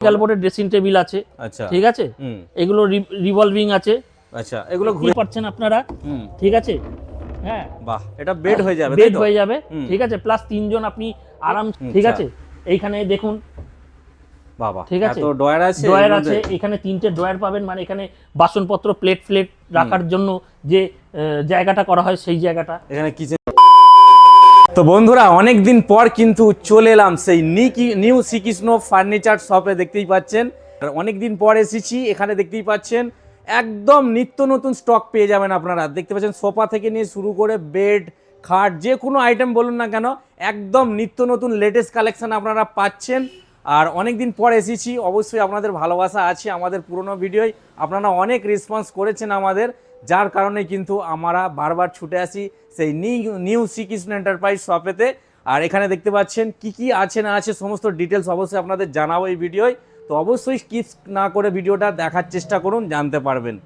বোর্ডের dressing table আছে। আচ্ছা, ঠিক আছে, এগুলো রিভলভিং আছে। আচ্ছা, এগুলো ঘুরে পাচ্ছেন আপনারা। ঠিক আছে, হ্যাঁ, বাহ, এটা বেড হয়ে যাবে, বেড হয়ে যাবে। ঠিক আছে, প্লাস তিনজন আপনি আরাম। ঠিক আছে, এইখানে দেখুন বাবা, ঠিক আছে, এত ড্রয়ার আছে। ড্রয়ার আছে এখানে, তিনটে ড্রয়ার পাবেন। মানে এখানে বাসনপত্র, প্লেট ফ্লেট রাখার জন্য যে জায়গাটা করা হয় সেই জায়গাটা এখানে কিচেন। তো বন্ধুরা, অনেকদিন পর কিন্তু চলে এলাম সেই নিউ শ্রীকৃষ্ণ ফার্নিচার শপে। দেখতেই পাচ্ছেন অনেকদিন পর এসেছি এখানে। দেখতেই পাচ্ছেন একদম নিত্য নতুন স্টক পেয়ে যাবেন আপনারা। দেখতে পাচ্ছেন সোফা থেকে নিয়ে শুরু করে বেড, খাট, যে কোনো আইটেম বলুন না কেন, একদম নিত্য নতুন লেটেস্ট কালেকশন আপনারা পাচ্ছেন। আর অনেক দিন পর এসেছি, অবশ্যই আপনাদের ভালোবাসা আছে আমাদের পুরনো ভিডিওয়। আপনারা অনেক রেসপন্স করেছেন আমাদের, যার কারণে কিন্তু আমরা বারবার ছুটে আসি সেই নিউ শ্রীকৃষ্ণ এন্টারপ্রাইজ শপেতে। আর এখানে দেখতে পাচ্ছেন কি কি আছে না আছে সমস্ত ডিটেলস অবশ্যই আপনাদের জানাবো এই ভিডিওয়। তো অবশ্যই স্কিপ না করে ভিডিওটা দেখার চেষ্টা করুন, জানতে পারবেন।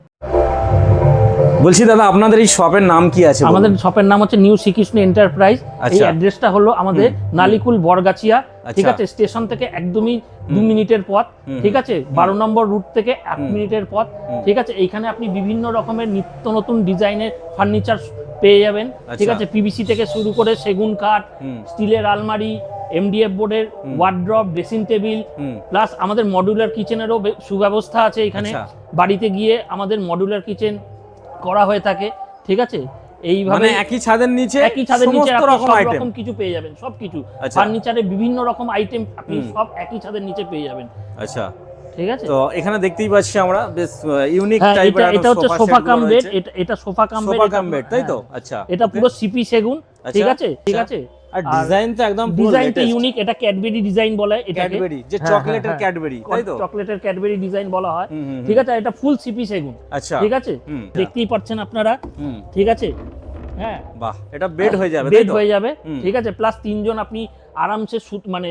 বলছি দাদা, আপনাদের এই শপের নাম কি আছে? আমাদের শপের নাম হচ্ছে নিউ শ্রীকৃষ্ণ এন্টারপ্রাইজ। এই অ্যাড্রেসটা হলো আমাদের নালিকুল বরগাছিয়া। ঠিক আছে, স্টেশন থেকে একদমই 2 মিনিটের পথ। ঠিক আছে, 12 নম্বর রুট থেকে 1 মিনিটের পথ। ঠিক আছে, এইখানে আপনি বিভিন্ন রকমের নিত্য নতুন ডিজাইনের ফার্নিচার পেয়ে যাবেন। ঠিক আছে, পিভিসি থেকে শুরু করে সেগুন কাঠ, স্টিলের আলমারি, এমডিএফ বোর্ডের ওয়ার্ড্রপ, ড্রেসিং টেবিল, প্লাস আমাদের মডুলার কিচেনেরও সুব্যবস্থা আছে এখানে। বাড়িতে গিয়ে আমাদের মডুলার কিচেন করা হয়ে থাকে। ঠিক আছে, এইভাবে একই ছাদের নিচে সব রকম কিছু পেয়ে যাবেন। সবকিছু ফার্নিচারে বিভিন্ন রকম আইটেম আপনি সব একই ছাদের নিচে পেয়ে যাবেন। আচ্ছা, ঠিক আছে। তো এখানে দেখতেই পাচ্ছি আমরা বেশ ইউনিক টাইপের। এটা হচ্ছে সোফা কাম বেড। এটা সোফা কাম বেড, তাই তো? আচ্ছা, এটা পুরো সিপি সেগুন। ঠিক আছে, ঠিক আছে। আর ডিজাইন তো একদম ডিজাইনটা ইউনিক। এটা ক্যাডবেরি ডিজাইন বলে এটাকে। ক্যাডবেরি, যে চকলেটের ক্যাডবেরি, তাই তো? চকলেটের ক্যাডবেরি ডিজাইন বলা হয়। ঠিক আছে, এটা ফুল সিপি সেগুন। আচ্ছা, ঠিক আছে, দেখতেই পাচ্ছেন আপনারা। ঠিক আছে, হ্যাঁ, বাহ, এটা বেড হয়ে যাবে, বেড হয়ে যাবে। ঠিক আছে, প্লাস তিনজন আপনি আরামসে মানে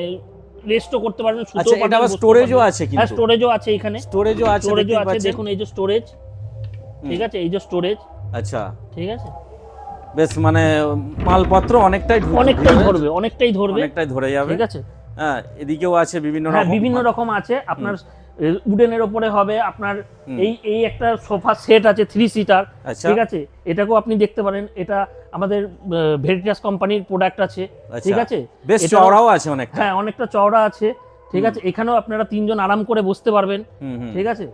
রেস্টও করতে পারবেন। আচ্ছা, এটা আবার স্টোরেজও আছে কিন্তু? হ্যাঁ, স্টোরেজও আছে এখানে। স্টোরেজও আছে, দেখুন এই যে স্টোরেজ। ঠিক আছে, এই যে স্টোরেজ। আচ্ছা, ঠিক আছে, বেশ মানে মালপত্র অনেকটাই ধরে যাবে। ঠিক আছে, হ্যাঁ, এদিকেও আছে বিভিন্ন রকম আছে। আপনার উডেনের উপরে হবে আপনার এই একটা সোফা সেট আছে 3 সিটার। ঠিক আছে, এটাকেও আপনি দেখতে পারেন। এটা আমাদের ভেরিটাস কোম্পানির প্রোডাক্ট আছে। ঠিক আছে, বেশ চওড়াও আছে অনেকটা। হ্যাঁ, অনেকটা চওড়া আছে। ঠিক আছে, এখানেও আপনারা তিনজন আরাম করে বসতে পারবেন। ঠিক আছে,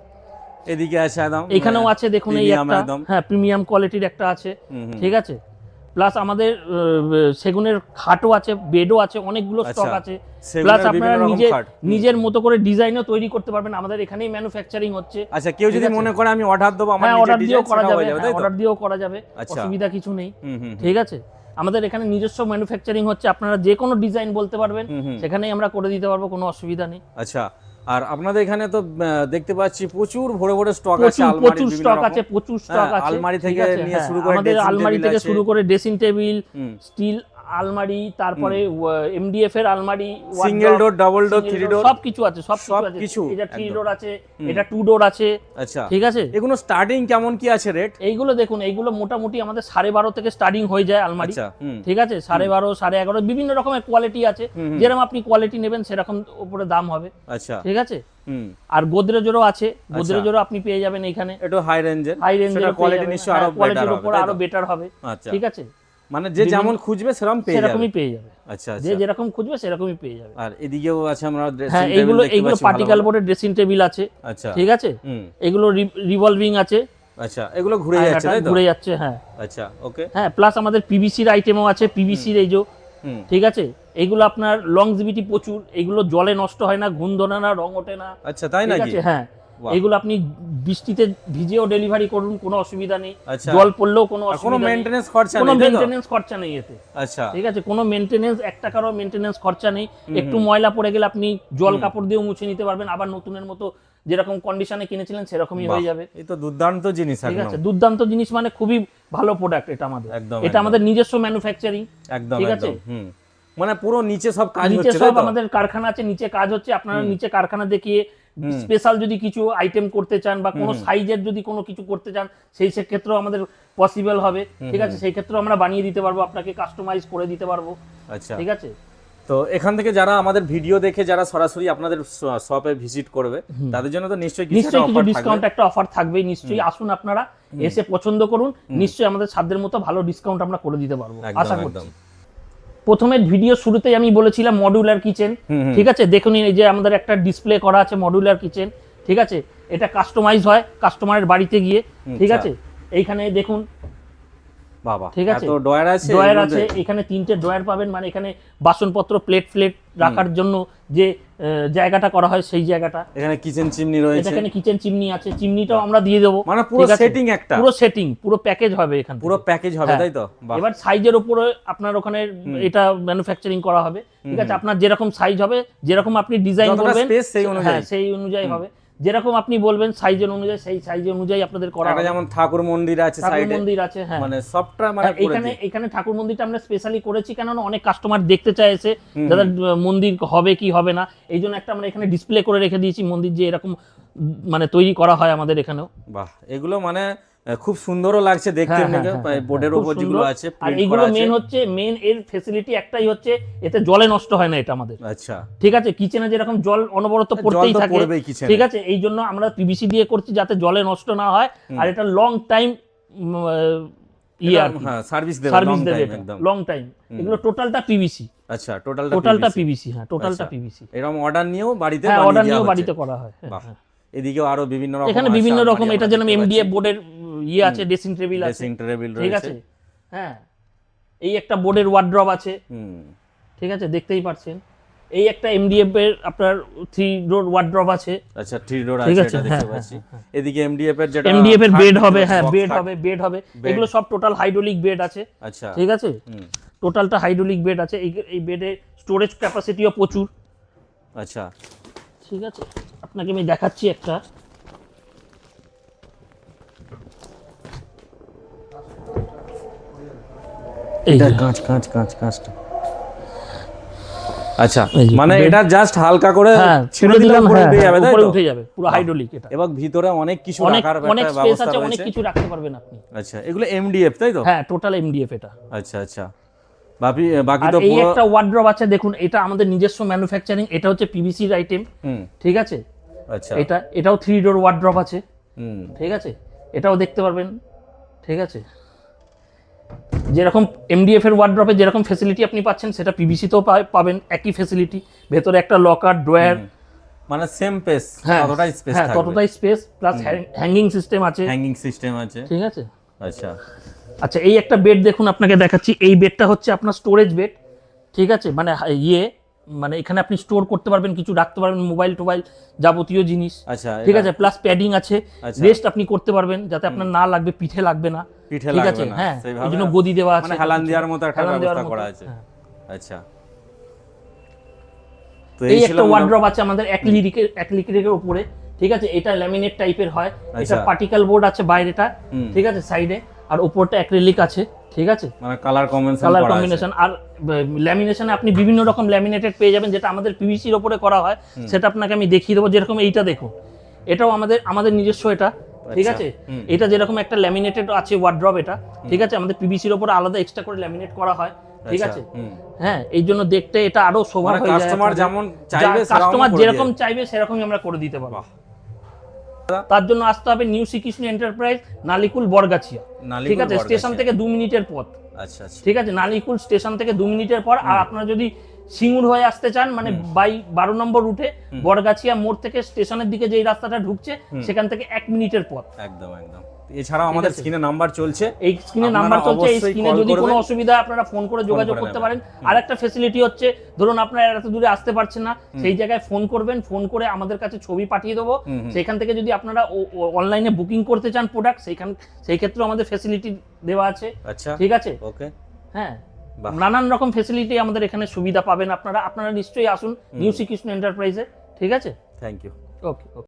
এদিকে আছে একদম, এখানেও আছে দেখুন এই একটা। হ্যাঁ, প্রিমিয়াম কোয়ালিটির একটা আছে। ঠিক আছে, প্লাস আমাদের সেগুনের খাটও আছে, বেডও আছে, অনেকগুলো স্টক আছে। প্লাস আপনারা নিজের মতো করে ডিজাইনও তৈরি করতে পারবেন। আমাদের এখানেই ম্যানুফ্যাকচারিং হচ্ছে। আচ্ছা, কেউ যদি মনে করে আমি অর্ডার দেবো, আমার অর্ডার দিয়েও করা যাবে। অর্ডার দিয়েও করা যাবে, অসুবিধা কিছু নেই। ঠিক আছে, আমাদের এখানে নিজস্ব ম্যানুফ্যাকচারিং হচ্ছে। আপনারা যে কোনো ডিজাইন বলতে পারবেন, সেখানেই আমরা করে দিতে পারবো, কোনো অসুবিধা নেই। আচ্ছা, আর আপনাদের এখানে তো দেখতে পাচ্ছি প্রচুর ভরে স্টক আছে। প্রচুর স্টক আছে, প্রচুর স্টক আছে। আলমারি থেকে নিয়ে শুরু করে আমাদের আলমারি থেকে শুরু করে ড্রেসিং টেবিল, স্টিল আলমারি, তারপরে এমডিএফ এর আলমারি, সিঙ্গেল ডোর, ডাবল ডোর, 3 ডোর, সবকিছু আছে। সবকিছু এটা 3 ডোর আছে, এটা 2 ডোর আছে। আচ্ছা, ঠিক আছে, এগুলো স্টার্টিং কেমন কি আছে রেট? এইগুলো দেখুন, এইগুলো মোটামুটি আমাদের 12.5 থেকে স্টার্টিং হয়ে যায় আলমারি। ঠিক আছে, 12.5, 11.5 বিভিন্ন রকমের কোয়ালিটি আছে। যেরকম আপনি কোয়ালিটি নেবেন সেরকম উপরে দাম হবে। আচ্ছা, ঠিক আছে। আর গোদরেজেরও আছে। গোদরেজেরও আপনি পেয়ে যাবেন এখানে। এটা হাই রেঞ্জের কোয়ালিটি নিশ্চয়ই আরো বেটার হবে। ঠিক আছে, মানে যে যেমন খুঁজবে সেরকমই পেয়ে যাবে। আচ্ছা, যে যেরকম খুঁজবে সেরকমই পেয়ে যাবে। আর এদিকেও আছে আমরা ড্রেসিং টেবিল। এইগুলো পার্টিকেল বোর্ডের ড্রেসিং টেবিল আছে। আচ্ছা, ঠিক আছে, এগুলো রিভলভিং আছে। আচ্ছা, এগুলো ঘুরে যাচ্ছে, তাই তো? ঘুরে যাচ্ছে, হ্যাঁ। আচ্ছা, ওকে। হ্যাঁ, প্লাস আমাদের পিভিসির আইটেমও আছে। পিভিসির এই যে, ঠিক আছে, এগুলো আপনার লংজিভিটি প্রচুর। এগুলো জলে নষ্ট হয় না, ঘুণ ধরে না, রং ওঠে না। আচ্ছা, তাই নাকি? হ্যাঁ, এগুলো আপনি বৃষ্টিতে ভিজেও ডেলিভারি করুন, কোনো অসুবিধা নেই। জল পড়লেও কোনো মেইনটেনেন্স খরচা নেই এতে। আচ্ছা, ঠিক আছে, কোনো মেইনটেনেন্স, 1 টাকারও মেইনটেনেন্স খরচা নেই। একটু ময়লা পড়ে গেলে আপনি জল কাপড় দিয়ে মুছে নিতে পারবেন, আবার নতুনের মতো যেরকম কন্ডিশনে কিনেছিলেন সেরকমই হয়ে যাবে। এই তো দুর্দান্ত জিনিস। ঠিক আছে, দুর্দান্ত জিনিস, মানে খুবই ভালো প্রোডাক্ট এটা আমাদের। এটা আমাদের নিজস্ব ম্যানুফ্যাকচারিং। একদম, ঠিক আছে, মানে পুরো নিচে সব কাজ হচ্ছে। নিচে সব আমাদের কারখানা আছে, নিচে কাজ হচ্ছে। আপনারা নিচে কারখানা দেখিয়ে স্পেশাল যদি কিছু আইটেম করতে চান বা কোনো সাইজের যদি কোনো কিছু করতে চান, সেই ক্ষেত্রেও আমাদের পসিবল হবে। ঠিক আছে, সেই ক্ষেত্রেও আমরা বানিয়ে দিতে পারবো, আপনাকে কাস্টমাইজ করে দিতে পারবো। আচ্ছা, ঠিক আছে। তো এখান থেকে যারা আমাদের ভিডিও দেখে যারা সরাসরি আপনাদের শপে ভিজিট করবে তাদের জন্য তো নিশ্চয়ই কিছু ডিসকাউন্ট একটা অফার থাকবেই, নিশ্চয়ই আসুন আপনারা, এসে পছন্দ করুন, নিশ্চয়ই আমাদের সাধ্যের মতো ভালো ডিসকাউন্ট আমরা করে দিতে পারবো আশা করছি। প্রথমে ভিডিও শুরুতেই আমি বলেছিলাম মডিউলার কিচেন, ঠিক আছে, দেখুন এই যে আমাদের একটা ডিসপ্লে করা আছে মডিউলার কিচেন, ঠিক আছে, এটা কাস্টমাইজ হয় কাস্টমারের বাড়িতে গিয়ে, ঠিক আছে, এইখানে দেখুন বাবা, ঠিক আছে, এত ড্রয়ার আছে, এখানে 3টে ড্রয়ার পাবেন, মানে এখানে বাসনপত্র প্লেট রাখার জন্য যে জায়গাটা করা হয় সেই জায়গাটা। এখানে কিচেন চিমনি রয়েছে, এখানে কিচেন চিমনি আছে, চিমনিটাও আমরা দিয়ে দেবো, মানে পুরো সেটিং, একটা পুরো প্যাকেজ হবে এখানে, পুরো প্যাকেজ হবে, তাই তো? এবার সাইজের উপরে আপনার ওখানে এটা ম্যানুফ্যাকচারিং করা হবে, ঠিক আছে, আপনার যেরকম সাইজ হবে, যেরকম আপনি ডিজাইন করবেন সেই অনুযায়ী হবে, যেরকম আপনি বলবেন সাইজের অনুযায়ী সেই সাইজের অনুযায়ী আপনাদের করা হবে। যেমন ঠাকুর মন্দির আছে, সাইডে মন্দির আছে, হ্যাঁ, মানে সবটা মানে এখানে ঠাকুর মন্দিরটা আমরা স্পেশালি করেছি, কেননা অনেক কাস্টমার দেখতে চাইছে দাদা মন্দির হবে কি হবে না, এই জন্য একটা আমরা এখানে ডিসপ্লে করে রেখে দিয়েছি মন্দির যে এরকম মানে তৈরি করা হয় আমাদের এখানেও। বাহ, এগুলো মানে খুব সুন্দরও লাগছে দেখতে, বোর্ডের উপর যেগুলো আছে, আর এইগুলো মেন এর ফ্যাসিলিটি একটাই হচ্ছে, এতে জলে নষ্ট হয় না এটা আমাদের। আচ্ছা, ঠিক আছে, কিচেনে যেরকম জল অনবরত পড়তেই থাকে, ঠিক আছে, এই জন্য আমরা পিভিসি দিয়ে করছি যাতে জলে নষ্ট না হয়, আর এটা লং টাইম সার্ভিস দেবে লং টাইম। এগুলো টোটালটা পিভিসি। আচ্ছা, টোটালটা পিভিসি, হ্যাঁ, টোটালটা পিভিসি। এরকম অর্ডার নিয়েও বাড়িতে করা হয়। বাহ, এদিকেও আরো বিভিন্ন রকম, এখানে বিভিন্ন রকম, এটা যেন এমডিএফ বোর্ডের আছে, ড্রেসিং টেবিল আছে, ঠিক আছে, হ্যাঁ, এই একটা বোর্ডের ওয়ার্ড্রপ আছে, ঠিক আছে, দেখতেই পাচ্ছেন, এই একটা এমডিএফ এর আপনার 3 ডোর ওয়ার্ড্রপ আছে। আচ্ছা, 3 ডোর আছে, এটা দেখতে পাচ্ছি। এদিকে এমডিএফ এর যেটা এমডিএফ এর বেড হবে, হ্যাঁ, বেড হবে, এগুলো সব টোটাল হাইড্রোলিক বেড আছে। আচ্ছা, ঠিক আছে, টোটালটা হাইড্রোলিক বেড আছে, এই বেডে স্টোরেজ ক্যাপাসিটিও প্রচুর। আচ্ছা, ঠিক আছে, আপনাকে আমি দেখাচ্ছি একটা, এটা কাঁচটা। আচ্ছা, মানে এটা জাস্ট হালকা করে ছেড়ে দিলাম, উপরে উঠে যাবে, তাই তো? উপরে উঠে যাবে, পুরো হাইড্রোলিক এটা, এবং ভিতরে অনেক কিছু রাখার অনেক একটা স্পেস ব্যবস্থা আছে, রয়েছে, অনেক কিছু রাখতে পারবেন আপনি। আচ্ছা, এগুলো এমডিএফ, তাই তো? হ্যাঁ, টোটাল এমডিএফ এটা। আচ্ছা, বাকি তো এই একটা ওয়ার্ড্রপ আছে, দেখুন, এটা আমাদের নিজস্ব ম্যানুফ্যাকচারিং, এটা হচ্ছে পিভিসির আইটেম, ঠিক আছে। আচ্ছা, এটাও 3 ডোর ওয়ার্ড্রপ আছে, ঠিক আছে, এটাও দেখতে পারবেন, ঠিক আছে, যেরকম এমডিএফ এর ওয়ার্ড্রপে যেরকম ফ্যাসিলিটি আপনি পাচ্ছেন সেটা পিভিসিতেও পাবেন, একই ফ্যাসিলিটি, ভেতরে একটা লকার ড্রয়ার, মানে সেম স্পেস, ততটাই স্পেস, প্লাস হ্যাঙ্গিং সিস্টেম আছে, ঠিক আছে। আচ্ছা, এই একটা বেড দেখুন, আপনাকে দেখাচ্ছি, এই বেডটা হচ্ছে আপনার স্টোরেজ বেড, ঠিক আছে, মানে এখানে আপনি স্টোর করতে পারবেন, কিছু রাখতে পারবেন, মোবাইল টোবাইল যাবতীয় জিনিস, ঠিক আছে, প্লাস প্যাডিং আছে, রেস্ট আপনি করতে পারবেন যাতে আপনার না লাগবে, পিঠে লাগবে না, ঠিক আছে, হ্যাঁ, এই জন্য গদি দেওয়া আছে, মানে হেলান দেওয়ার মতো একটা ব্যবস্থা করা আছে। আচ্ছা, তো এই একটা ওয়ার্ড্রপ আছে আমাদের অ্যাক্রিলিকের উপরে, ঠিক আছে, এটা ল্যামিনেট টাইপের হয়, এটা পার্টিকেল বোর্ড আছে বাইরেটা, ঠিক আছে, সাইডে, আর উপরটা অ্যাক্রিলিক আছে, ঠিক আছে, মানে কালার কম্বিনেশন, আর ল্যামিনেশনে আপনি বিভিন্ন রকম ল্যামিনেটেড পেয়ে যাবেন, যেটা আমাদের পিভিসির উপরে করা হয়, সেটা আপনাকে আমি দেখিয়ে দেবো, যেরকম এইটা দেখুন, এটাও আমাদের নিজস্ব, এটা, ঠিক আছে, এটা যেরকম একটা ল্যামিনেটেড আছে ওয়ার্ড্রপ, এটা, ঠিক আছে, আমাদের পিভিসির উপরে আলাদা এক্সট্রা করে ল্যামিনেট করা হয়, ঠিক আছে, হ্যাঁ, এই জন্য দেখতে এটা আরো শোভা হয়ে যায়, কাস্টমার যেরকম চাইবে সেরকমই আমরা করে দিতে পারবো। তার জন্য আসতে হবে নিউ শ্রীকৃষ্ণ এন্টারপ্রাইজ, নালিকুল বরগাছিয়া, ঠিক আছে, স্টেশন থেকে 2 মিনিটের পথ। আচ্ছা, ঠিক আছে, নালিকুল স্টেশন থেকে 2 মিনিটের পর। আর আপনারা যদি সিঙ্গুর হয়ে আসতে চান, মানে বাই 12 নম্বর রুটে বরগাছিয়া মোড় থেকে স্টেশনের দিকে যেই রাস্তাটা ঢুকছে, সেখান থেকে 1 মিনিটের পথ। একদম। এছাড়াও আমাদের স্ক্রিনে নাম্বার চলছে, এই স্ক্রিনে নাম্বার চলছে, এই স্ক্রিনে যদি কোনো অসুবিধা আপনারা ফোন করে যোগাযোগ করতে পারেন। আর একটা ফ্যাসিলিটি হচ্ছে, ধরুন আপনারা এত দূরে আসতে পারছেন না, সেই জায়গায় ফোন করবেন, ফোন করে আমাদের কাছে ছবি পাঠিয়ে দেবো, সেখান থেকে যদি আপনারা অনলাইনে বুকিং করতে চান প্রোডাক্ট, সেই ক্ষেত্রে আমাদের ফ্যাসিলিটি দেওয়া আছে। আচ্ছা, ঠিক আছে, ওকে, হ্যাঁ, নানান রকম ফ্যাসিলিটি আমাদের এখানে সুবিধা পাবেন আপনারা নিশ্চয়ই আসুন নিউ শ্রীকৃষ্ণ এন্টারপ্রাইজে, ঠিক আছে, থ্যাংক ইউ, ওকে।